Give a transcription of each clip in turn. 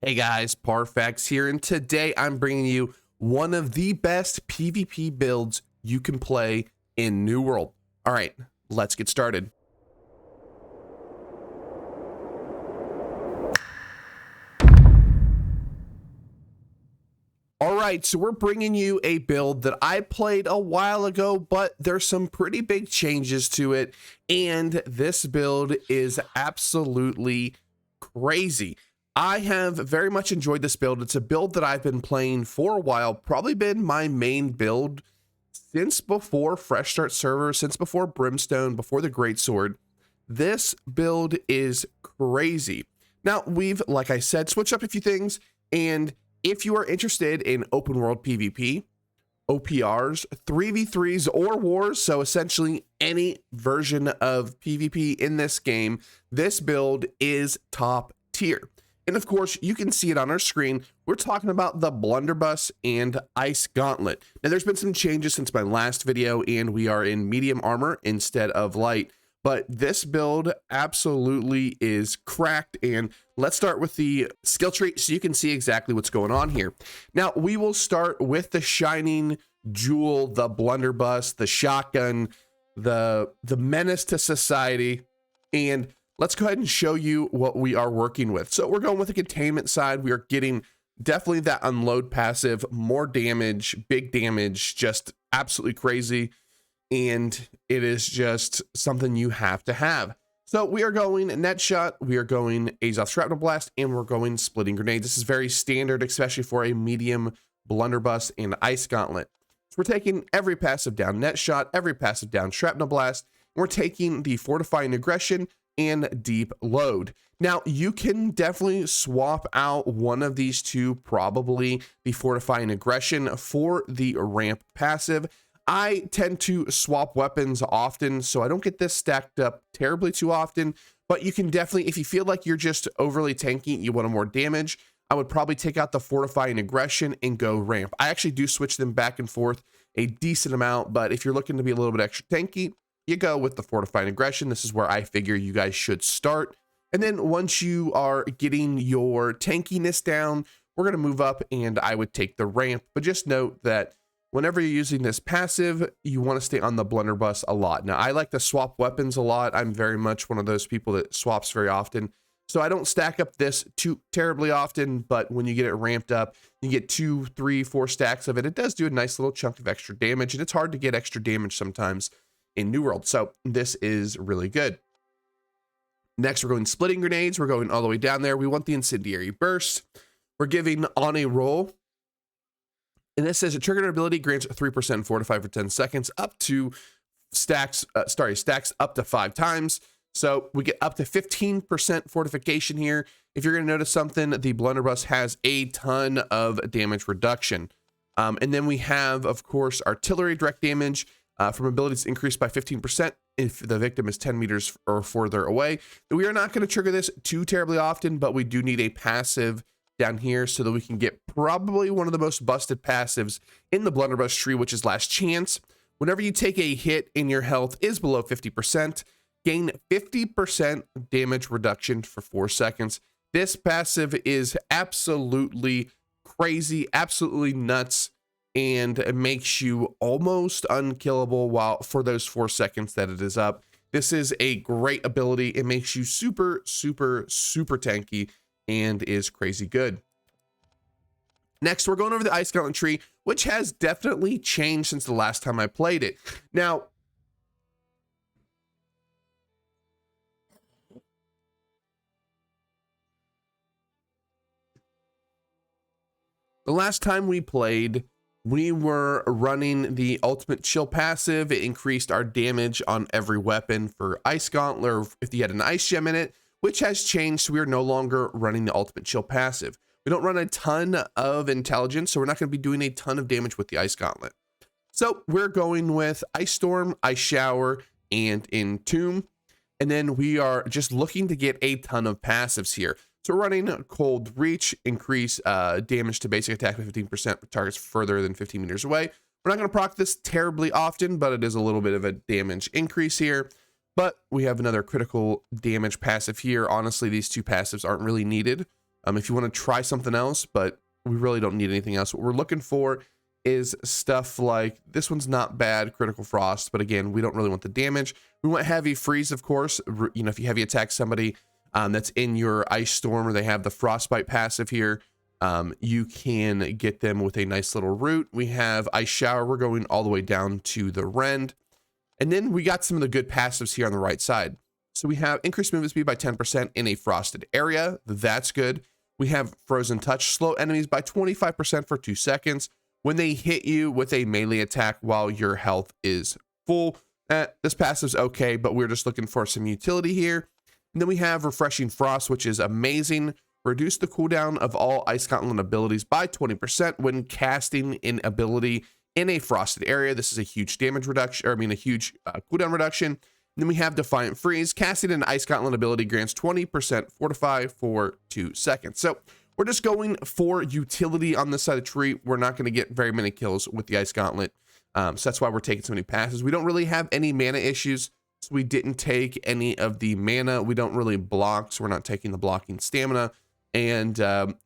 Hey guys, Parfax here, and today I'm bringing you one of the best PvP builds you can play in New World. All right, let's get started. All right, so we're bringing you a build that I played a while ago, but there's some pretty big changes to it, and this build is absolutely crazy. I have very much enjoyed this build. It's a build that I've been playing for a while, probably been my main build since before Fresh Start Server, since before Brimstone, before the Greatsword. This build is crazy. Now, we've, like I said, switched up a few things, and if you are interested in open world PvP, OPRs, 3v3s, or wars, so essentially any version of PvP in this game, this build is top tier. And of course, you can see it on our screen. We're talking about the Blunderbuss and Ice Gauntlet. Now, there's been some changes since my last video, and we are in medium armor instead of light. But this build absolutely is cracked. And let's start with the skill tree so you can see exactly what's going on here. Now, we will start with the shining jewel, the blunderbuss, the shotgun, the menace to society. And let's go ahead and show you what we are working with. So we're going with the containment side. We are getting definitely that unload passive, more damage, big damage, just absolutely crazy. And it is just something you have to have. So we are going net shot, we are going Azov shrapnel blast, and we're going splitting grenade. This is very standard, especially for a medium blunderbuss and ice gauntlet. So we're taking every passive down net shot, every passive down shrapnel blast. And we're taking the fortifying aggression and deep load. Now, you can definitely swap out one of these two, probably the fortifying aggression for the ramp passive. I tend to swap weapons often, so I don't get this stacked up terribly too often, but you can definitely, if you feel like you're just overly tanky, you want more damage, I would probably take out the fortifying aggression and go ramp. I actually do switch them back and forth a decent amount, but if you're looking to be a little bit extra tanky, you go with the fortifying aggression. This is where I figure you guys should start. And then once you are getting your tankiness down, we're going to move up and I would take the ramp, but just note that whenever you're using this passive, you want to stay on the blunderbuss a lot. Now, I like to swap weapons a lot. I'm very much one of those people that swaps very often. So I don't stack up this too terribly often, but when you get it ramped up, you get 2, 3, 4 stacks of it. It does do a nice little chunk of extra damage, and it's hard to get extra damage sometimes in New World. So this is really good. Next, we're going splitting grenades. We're going all the way down there. We want the incendiary burst. We're giving on a roll. And this says a triggered ability grants 3% fortify for 10 seconds up to stacks up to 5 times. So we get up to 15% fortification here. If you're going to notice something, the blunderbuss has a ton of damage reduction. And then we have, of course, artillery direct damage from abilities increased by 15% if the victim is 10 meters or further away. We are not going to trigger this too terribly often, but we do need a passive down here so that we can get probably one of the most busted passives in the blunderbuss tree, which is last chance. Whenever you take a hit and your health is below 50%, gain 50% damage reduction for 4 seconds. This passive is absolutely crazy, absolutely nuts, and it makes you almost unkillable while for those 4 seconds that it is up. This is a great ability. It makes you super, super, super tanky and is crazy good. Next, we're going over the Ice Gauntlet tree, which has definitely changed since the last time I played it. Now, the last time we played, we were running the ultimate chill passive. It increased our damage on every weapon for Ice Gauntlet, or if you had an ice gem in it, which has changed. So we are no longer running the ultimate chill passive. We don't run a ton of intelligence, so we're not going to be doing a ton of damage with the Ice Gauntlet. So we're going with Ice Storm, Ice Shower, and Entomb. And then we are just looking to get a ton of passives here. So we're running Cold Reach, increase damage to basic attack by 15% for targets further than 15 meters away. We're not going to proc this terribly often, but it is a little bit of a damage increase here. But we have another critical damage passive here. Honestly, these two passives aren't really needed. if you want to try something else, but we really don't need anything else. What we're looking for is stuff like this one's not bad, critical frost, but again, we don't really want the damage. We want heavy freeze, of course. You know, if you heavy attack somebody that's in your ice storm, or they have the frostbite passive here, you can get them with a nice little root. We have ice shower. We're going all the way down to the rend. And then we got some of the good passives here on the right side. So we have increased movement speed by 10% in a frosted area. That's good. We have frozen touch, slow enemies by 25% for 2 seconds when they hit you with a melee attack while your health is full. This passive's okay, but we're just looking for some utility here. And then we have refreshing frost, which is amazing. Reduce the cooldown of all ice gauntlet abilities by 20% when casting an ability in a frosted area. This is a huge damage reduction, or I mean a huge cooldown reduction. And then we have Defiant Freeze. Casting an ice gauntlet ability grants 20% fortify for 2 seconds. So we're just going for utility on this side of the tree. We're not going to get very many kills with the ice gauntlet. So that's why we're taking so many passes. We don't really have any mana issues. So we didn't take any of the mana. We don't really block, so we're not taking the blocking stamina. And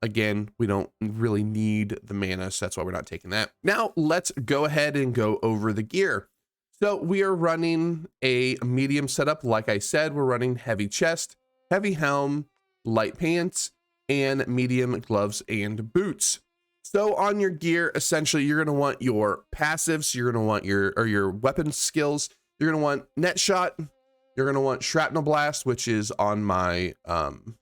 again, we don't really need the mana, so that's why we're not taking that. Now let's go ahead and go over the gear. So we are running a medium setup. Like I said, we're running heavy chest, heavy helm, light pants, and medium gloves and boots. So on your gear, essentially, you're going to want your passives. You're going to want your weapon skills. You're going to want net shot. You're going to want shrapnel blast, which is on my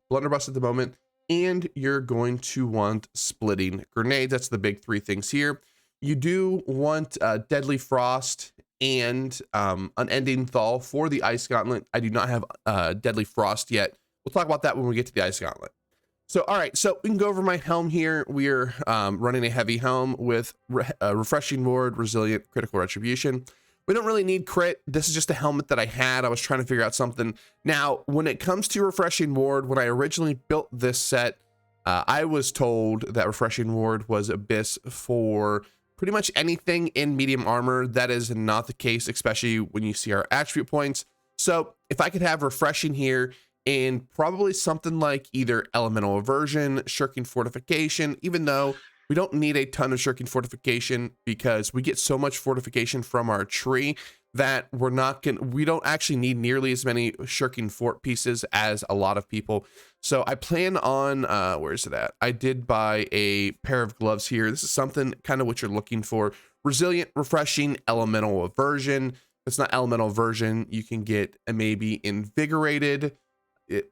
blunderbuss at the moment. And you're going to want splitting grenades. That's the big 3 things here. You do want deadly frost and unending thaw for the ice gauntlet. I do not have deadly frost yet. We'll talk about that when we get to the ice gauntlet. So, all right, so we can go over my helm here. We're running a heavy helm with refreshing ward, resilient, critical retribution. We don't really need crit. This is just a helmet that I had. I was trying to figure out something. Now, when it comes to refreshing ward, when I originally built this set, I was told that refreshing ward was abyss for pretty much anything in medium armor. That is not the case, especially when you see our attribute points. So if I could have refreshing here in probably something like either elemental aversion, shirking fortification, even though we don't need a ton of shirking fortification because we get so much fortification from our tree that we don't actually need nearly as many shirking fort pieces as a lot of people. So I plan on, where is it at? I did buy a pair of gloves here. This is something kind of what you're looking for. Resilient, refreshing, elemental aversion. If it's not elemental aversion, you can get a maybe invigorated.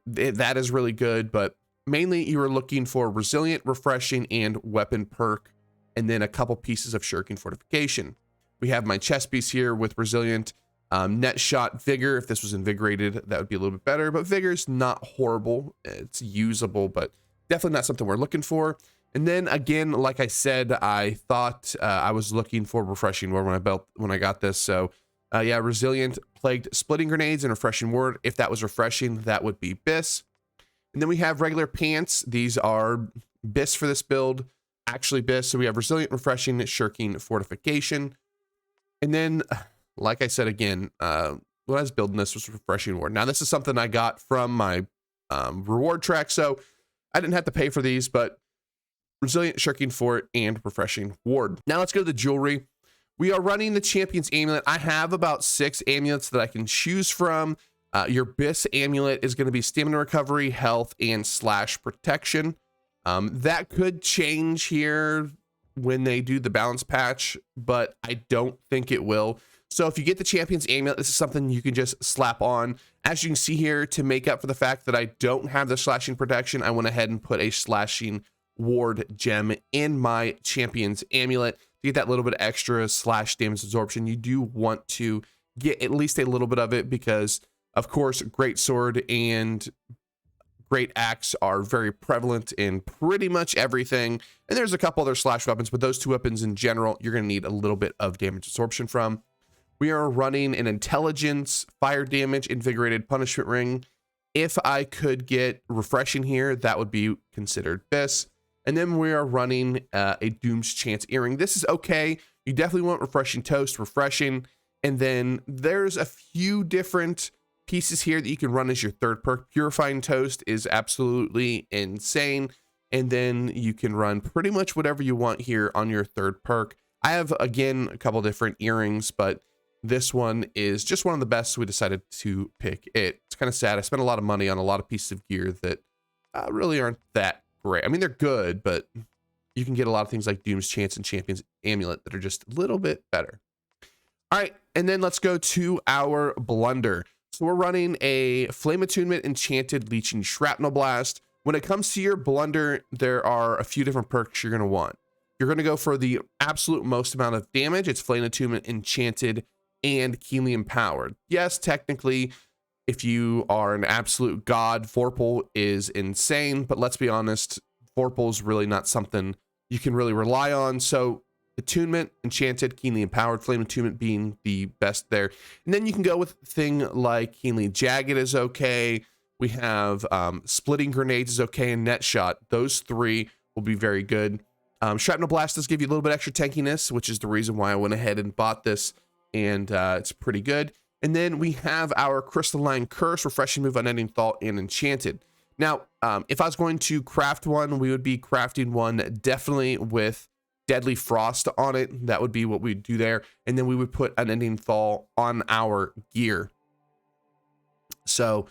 That is really good, but mainly you are looking for resilient, refreshing, and weapon perk, and then a couple pieces of shirking fortification. We have my chest piece here with resilient, net shot, vigor. If this was invigorated, that would be a little bit better, but vigor is not horrible. It's usable, but definitely not something we're looking for. And then again, like I said, I thought I was looking for refreshing ward when I got this. So yeah, resilient, plagued, splitting grenades, and refreshing ward. If that was refreshing, that would be bis. And then we have regular pants. These are bis for this build, actually bis. So we have resilient, refreshing, shirking, fortification. And then, like I said again, when I was building this was refreshing ward. Now this is something I got from my reward track, so I didn't have to pay for these, but resilient, shirking fort, and refreshing ward. Now let's go to the jewelry. We are running the champion's amulet. I have about 6 amulets that I can choose from. Your bis amulet is going to be stamina recovery, health, and slash protection. That could change here when they do the balance patch, but I don't think it will. So if you get the champion's amulet, this is something you can just slap on. As you can see here, to make up for the fact that I don't have the slashing protection, I went ahead and put a slashing ward gem in my champion's amulet to get that little bit of extra slash damage absorption. You do want to get at least a little bit of it because, of course, great sword and great axe are very prevalent in pretty much everything. And there's a couple other slash weapons, but those 2 weapons in general, you're going to need a little bit of damage absorption from. We are running an intelligence, fire damage, invigorated punishment ring. If I could get refreshing here, that would be considered bis. And then we are running a Doom's Chance earring. This is okay. You definitely want refreshing toast, refreshing. And then there's a few different pieces here that you can run as your third perk. Purifying toast is absolutely insane. and then you can run pretty much whatever you want here on your third perk. I have, again, a couple different earrings, but this one is just one of the best, so we decided to pick it. It's kind of sad. I spent a lot of money on a lot of pieces of gear that really aren't that great. I mean, they're good, but you can get a lot of things like Doom's Chance and Champion's Amulet that are just a little bit better. All right, and then let's go to our Blunder. So we're running a Flame Attunement Enchanted Leeching Shrapnel Blast. When it comes to your Blunder, there are a few different perks you're going to want. You're going to go for the absolute most amount of damage. It's Flame Attunement Enchanted and Keenly Empowered. Yes, technically, if you are an absolute god, Vorpal is insane, but let's be honest, Vorpal is really not something you can really rely on. So Attunement, Enchanted, Keenly Empowered, Flame Attunement being the best there. And then you can go with a thing like Keenly Jagged is okay. We have Splitting Grenades is okay, and Net Shot. Those three will be very good. Shrapnel Blast does give you a little bit extra tankiness, which is the reason why I went ahead and bought this, and it's pretty good. And then we have our Crystalline Curse, Refreshing Move, Unending Thought, and Enchanted. Now, if I was going to craft one, we would be crafting one definitely with Deadly Frost on it. That would be what we'd do there. And then we would put Unending Thaw on our gear. So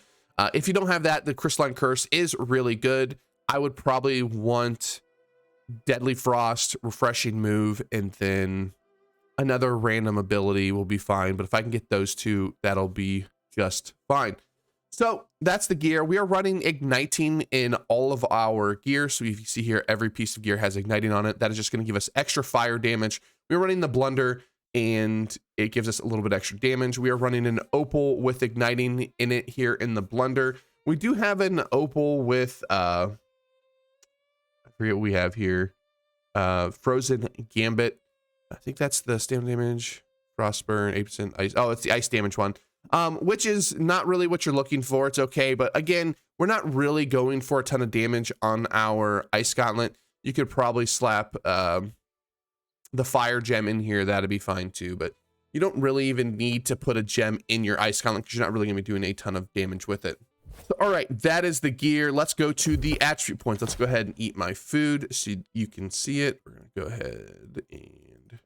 if you don't have that, the Crystalline Curse is really good. I would probably want Deadly Frost, Refreshing Move, and then another random ability will be fine. But if I can get those two, that'll be just fine. So that's the gear. We are running Igniting in all of our gear. So if you see here, every piece of gear has Igniting on it. That is just going to give us extra fire damage. We're running the Blunder, and it gives us a little bit extra damage. We are running an Opal with Igniting in it here in the Blunder. We do have an Opal with, I forget what we have here, Frozen Gambit. I think that's the stamina damage, Frostburn, 8% ice. Oh, it's the ice damage one. Which is not really what you're looking for. It's okay, but again, we're not really going for a ton of damage on our Ice Gauntlet. You could probably slap the Fire Gem in here. That'd be fine too, but you don't really even need to put a gem in your Ice Gauntlet because you're not really going to be doing a ton of damage with it. So, all right, that is the gear. Let's go to the attribute points. Let's go ahead and eat my food so you can see it. We're going to go ahead and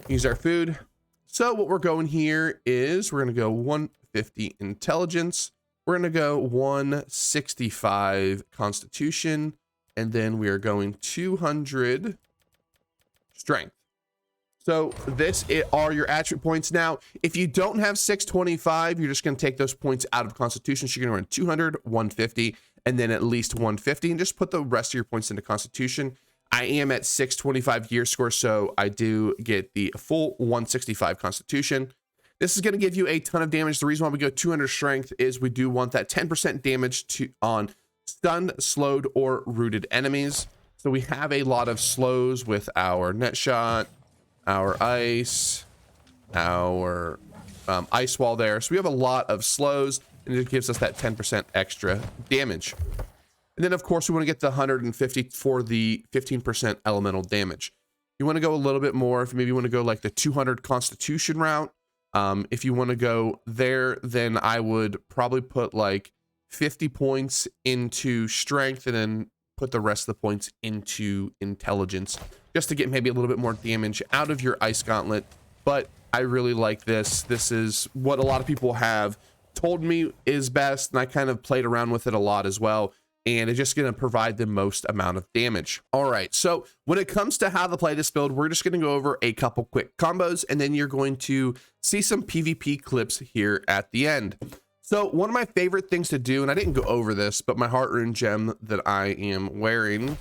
use our food. So what we're going here is we're going to go 150 intelligence. We're going to go 165 constitution. And then we are going 200 strength. So this are your attribute points. Now, if you don't have 625, you're just going to take those points out of constitution. So you're going to run 200, 150, and then at least 150, and just put the rest of your points into constitution. I am at 625 gear score, so I do get the full 165 constitution. This is going to give you a ton of damage. The reason why we go 200 strength is we do want that 10% damage on stunned, slowed, or rooted enemies. So we have a lot of slows with our net shot, our ice, our ice wall there. So we have a lot of slows, and it gives us that 10% extra damage. And then, of course, we want to get the 150 for the 15% elemental damage. You want to go a little bit more. If maybe you want to go like the 200 constitution route. If you want to go there, then I would probably put like 50 points into strength and then put the rest of the points into intelligence just to get maybe a little bit more damage out of your Ice Gauntlet. But I really like this. This is what a lot of people have told me is best, and I kind of played around with it a lot as well. And it's just going to provide the most amount of damage. All right, so when it comes to how to play this build, we're just going to go over a couple quick combos, and then you're going to see some PvP clips here at the end. So one of my favorite things to do, and I didn't go over this, but my Heart Rune gem that I am wearing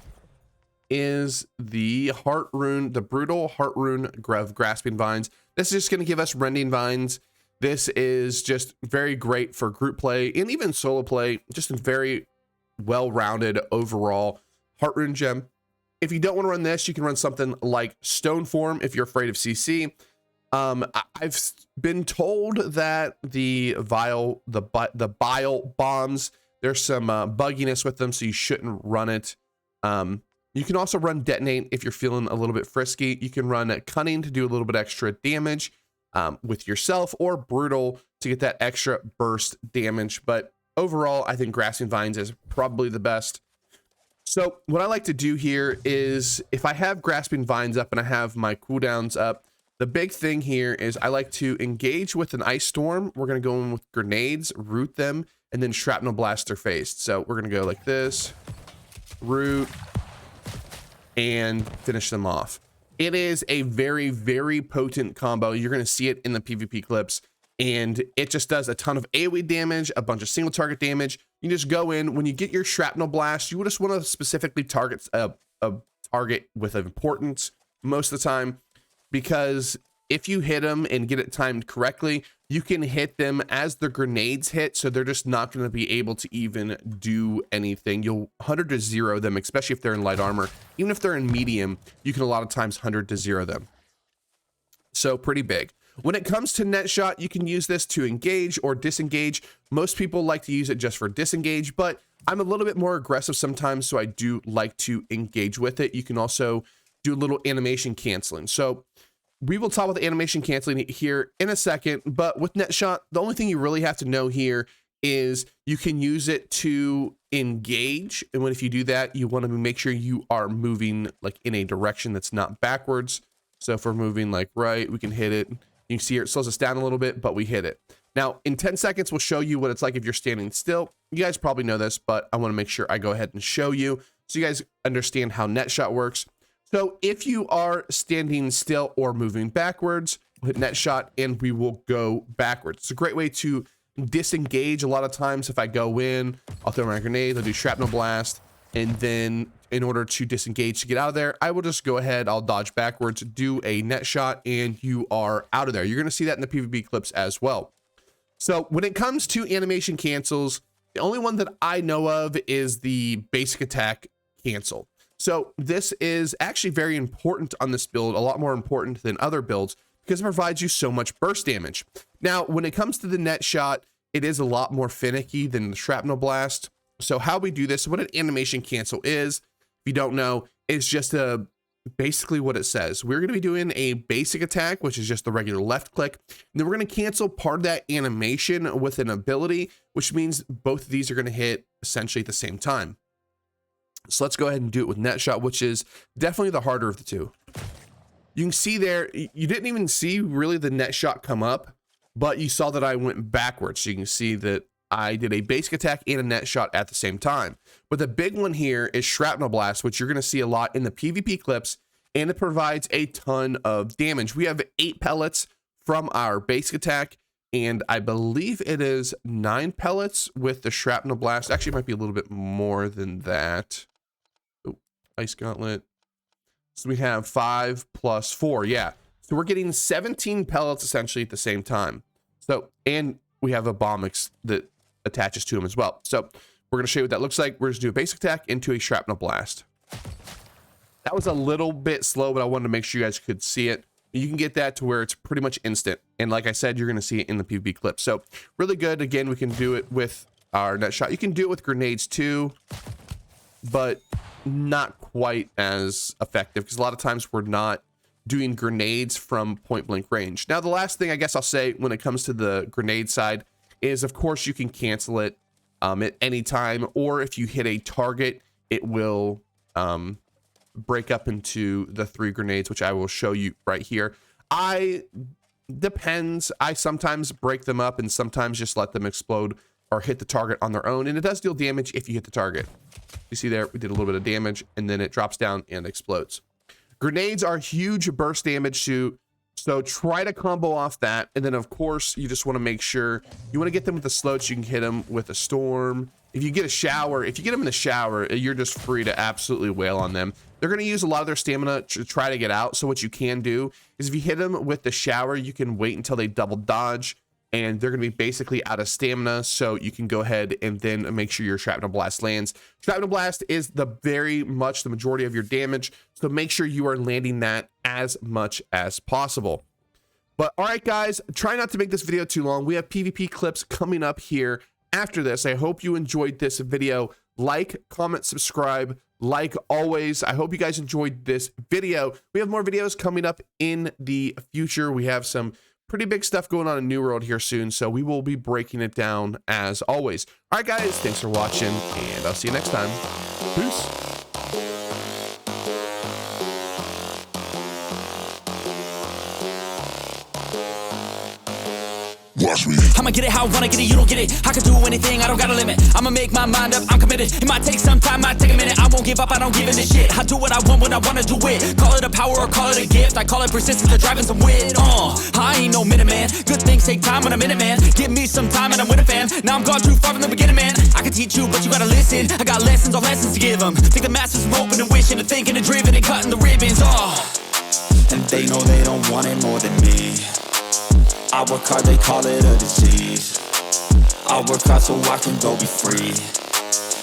is the Heart Rune, the Brutal Heart Rune Grasping Vines. This is just going to give us Rending Vines. This is just very great for group play and even solo play, just a very well-rounded overall Heart Rune gem. If you don't want to run this, you can run something like Stone Form if you're afraid of CC. I've been told that the bile bombs, there's some bugginess with them, so you shouldn't run it. You can also run Detonate if you're feeling a little bit frisky. You can run Cunning to do a little bit extra damage with yourself, or Brutal to get that extra burst damage. But overall, I think Grasping Vines is probably the best. So what I like to do here is if I have grasping vines up and I have my cooldowns up, the big thing here is I like to engage with an ice storm. We're going to go in with grenades, root them, and then shrapnel blast their face. So we're going to go like this, root, and finish them off. It is a very, very potent combo. You're going to see it in the PvP clips, and it just does a ton of AoE damage, a bunch of single target damage. You just go in, when you get your shrapnel blast, you just want to specifically target a target with importance most of the time, because if you hit them and get it timed correctly, you can hit them as the grenades hit, so they're just not going to be able to even do anything. You'll 100 to 0 them, especially if they're in light armor. Even if they're in medium, you can a lot of times 100 to 0 them. So pretty big. When it comes to net shot, you can use this to engage or disengage. Most people like to use it just for disengage, but I'm a little bit more aggressive sometimes, so I do like to engage with it. You can also do a little animation canceling. So we will talk about the animation canceling here in a second, but with net shot, the only thing you really have to know here is you can use it to engage. And if you do that, you want to make sure you are moving like in a direction that's not backwards. So if we're moving like right, we can hit it. You can see here, it slows us down a little bit, but we hit it. Now in 10 seconds, we'll show you what it's like if you're standing still. You guys probably know this, but I want to make sure I go ahead and show you so you guys understand how net shot works. So if you are standing still or moving backwards, we'll hit net shot and we will go backwards. It's a great way to disengage. A lot of times if I go in, I'll throw my grenade, I'll do shrapnel blast, and then in order to disengage to get out of there, I will just go ahead, I'll dodge backwards, do a net shot, and you are out of there. You're going to see that in the PvP clips as well. So when it comes to animation cancels, the only one that I know of is the basic attack cancel. So this is actually very important on this build, a lot more important than other builds, because it provides you so much burst damage. Now, when it comes to the net shot, it is a lot more finicky than the shrapnel blast. So how we do this, what an animation cancel is, if you don't know, it's just basically what it says. We're going to be doing a basic attack, which is just the regular left click. And then we're going to cancel part of that animation with an ability, which means both of these are going to hit essentially at the same time. So let's go ahead and do it with net shot, which is definitely the harder of the two. You can see there, you didn't even see really the net shot come up, but you saw that I went backwards. So you can see that I did a basic attack and a net shot at the same time. But the big one here is shrapnel blast, which you're going to see a lot in the PvP clips, and it provides a ton of damage. We have 8 pellets from our basic attack, and I believe it is 9 pellets with the shrapnel blast. Actually, it might be a little bit more than that. Oh, ice gauntlet. So we have 5 plus 4. Yeah. So we're getting 17 pellets essentially at the same time. So, and we have a bomb that attaches to them as well. So we're going to show you what that looks like. We're just do a basic attack into a shrapnel blast. That was a little bit slow, but I wanted to make sure you guys could see it. You can get that to where it's pretty much instant. And like I said, you're going to see it in the PvP clip. So really good. Again, we can do it with our net shot. You can do it with grenades too, but not quite as effective because a lot of times we're not doing grenades from point blank range. Now, the last thing I guess I'll say when it comes to the grenade side is, of course, you can cancel it at any time, or if you hit a target, it will break up into the 3 grenades, which I will show you right here. Depends. I sometimes break them up and sometimes just let them explode or hit the target on their own, and it does deal damage if you hit the target. You see there, we did a little bit of damage, and then it drops down and explodes. Grenades are huge burst damage too, so try to combo off that. And then of course you just want to make sure you want to get them with the slow, so you can hit them with a storm. If you get a shower, if you get them in the shower, you're just free to absolutely wail on them. They're going to use a lot of their stamina to try to get out. So what you can do is if you hit them with the shower, you can wait until they double dodge, and they're going to be basically out of stamina, so you can go ahead and then make sure your shrapnel blast lands. Shrapnel blast is very much the majority of your damage, so make sure you are landing that as much as possible. But all right, guys, try not to make this video too long. We have PvP clips coming up here after this. I hope you enjoyed this video. Like, comment, subscribe. Like always, I hope you guys enjoyed this video. We have more videos coming up in the future. We have some pretty big stuff going on in New World here soon, so we will be breaking it down as always. All right, guys, thanks for watching, and I'll see you next time. Peace. Watch me. I'ma get it how I wanna get it, you don't get it. I can do anything, I don't got a limit. I'ma make my mind up, I'm committed. It might take some time, might take a minute. I won't give up, I don't give in to shit. I do what I want when I wanna do it. Call it a power or call it a gift. I call it persistence or driving some wit. I ain't no minute man. Good things take time when I'm in it, man. Give me some time and I'm with a fam. Now I'm gone too far from the beginning, man. I can teach you, but you gotta listen. I got lessons on lessons to give them. Think the masses from hoping and wishing and thinking and driven and cutting the ribbons. And they know they don't want it more than me. I work hard, they call it a disease. I work hard so I can go be free.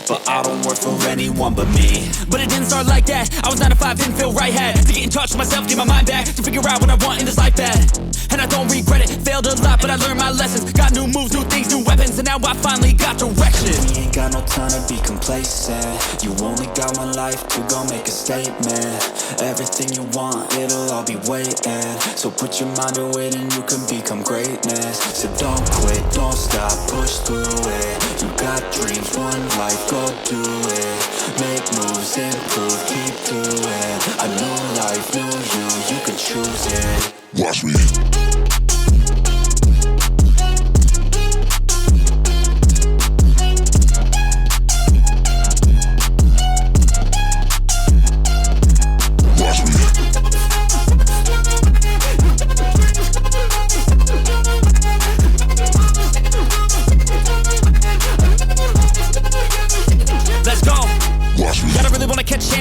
But I don't work for anyone but me. But it didn't start like that. I was 9 to 5, didn't feel right. Had to get in touch with myself, get my mind back, to figure out what I want in this life bad. And I don't regret it, failed a lot, but I learned my lessons. Got new moves, new things, new weapons, and now I finally got direction. We ain't got no time to be complacent. You only got one life to go make a statement. Everything you want, it'll all be waiting. So put your mind to it and you can become greatness. So don't quit, don't stop, push through it. You got dreams, one life, go do it. Make moves, improve, keep doing. A new life, new you can choose it. Watch me.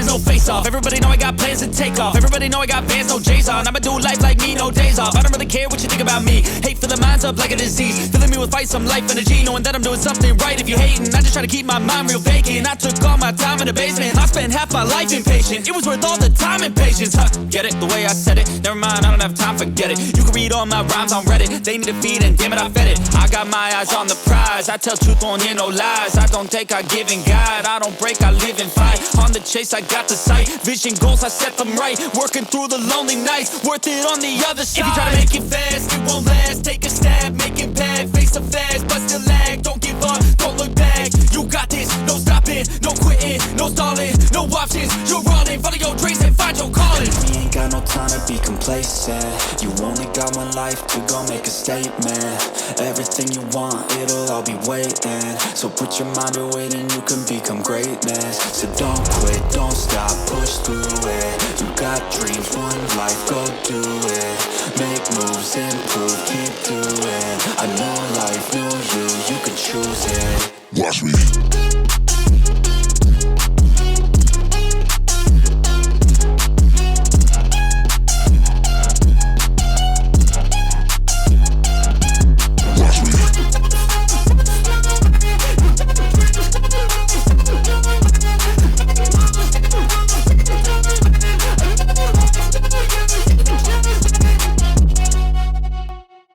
No face off. Everybody know I got plans to take off. Everybody know I got bands, no J's on. I'ma do life like me, no days off. I don't really care what you think about me. Hate filling minds up like a disease. Filling me with fight, some life energy. Knowing that I'm doing something right. If you hating, I just try to keep my mind real vacant. I took all my time in the basement. I spent half my life impatient. It was worth all the time and patience. Get it? The way I said it. Never mind, I don't have time, forget it. You can read all my rhymes on Reddit. They need a feed and damn it, I fed it. I got my eyes on the prize. I tell truth, won't hear no lies. I don't take, I give and guide. I don't break, I live and fight. On the chase, I got the sight. Vision goals, I set them right. Working through the lonely nights, worth it on the other side. If you try to make it fast, it won't last. Take a stab, make it bad. Face the fast, but still lag. Don't give up, don't look back. You got this, no stopping, no quitting, no stalling, no options. You're running, follow your dreams and find your calling. We ain't got no time to be complacent. You only got one life to go make a statement. Everything you want, it'll all be waiting. So put your mind to it and you can become greatness. So don't quit, don't stop, push through it. You got dreams, one life, go do it. Make moves, improve, keep doing. A new life, new you can choose it. Watch me.